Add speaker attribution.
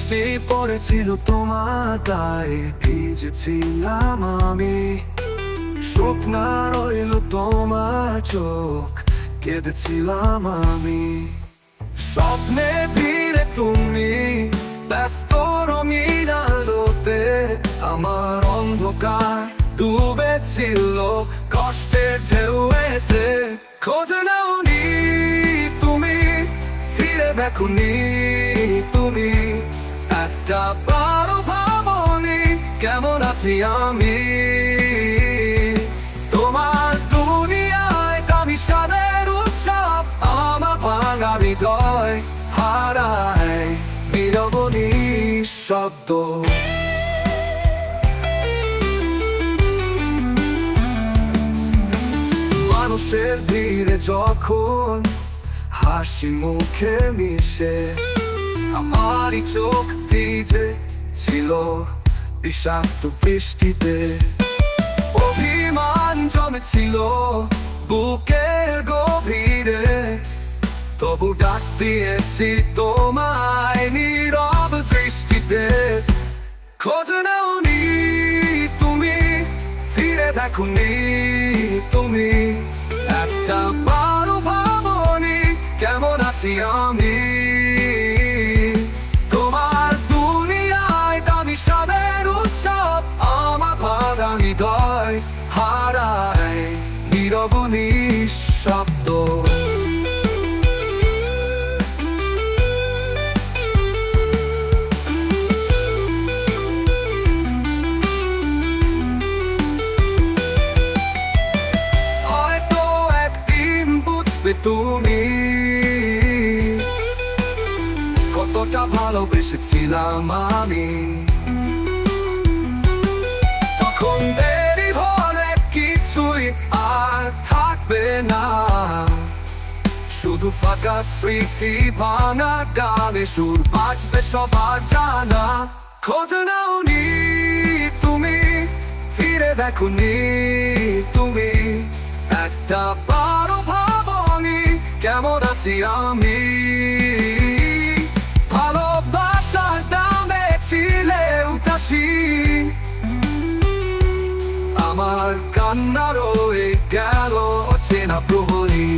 Speaker 1: বৃষ্টি পড়েছিল তোমার গায়ে, ভিজেছিলাম আমি। শুকনা রইল তোমার চোখ, কেঁদেছিলাম আমি। স্বপ্নে ভিড়ে তুমি ব্যস্ত রঙিন আলোতে, আমার অন্ধকার ডুবেছিল কষ্টের ঢেউতে। খোঁজ নাওনি তুমি, ফিরে দেখোনি তুমি, একটা বারো ভাবনি কেমন আছি আমি। তোমার দুনিয়ায় দামি সাদের উৎসব, আমার ভাঙা হৃদয় হারায় নীরবনি শব্দ। মানুষের ভিড়ে যখন হাসি মুখে মিশে, আমারই চোখ ভিজে ছিল বিষাক্ত বৃষ্টিতে। অভিমান জমেছিল বুকের গভীরে, তবু ডাক দিয়েছি তোমায় নীরব দৃষ্টিতে। খোঁজ নাওনি তুমি, ফিরে দেখোনি তুমি, একটা বারো ভাবনি কেমন আছি আমি। তোমার দুনিয়ায় দামি সাদের উৎসব, আমার ভাঙা হৃদয় হারায় নীরবনি শব্দ। তুমি কতটা ভালোবেসেছিলাম আমি, তখন দেরি হলে কিছুই আর থাকবে না, শুধু ফাঁকা স্মৃতি ভাঙা গানে সুর বাজবে সবার জানা। খোঁজ নাওনি তুমি, ফিরে দেখোনি তুমি, একটা বারো ভাবনি কেমন আছি আমি। ভালোবাসার দামে ছিলে উদাসী, আমার কান্না রয়ে গেল অচেনা প্রহরী।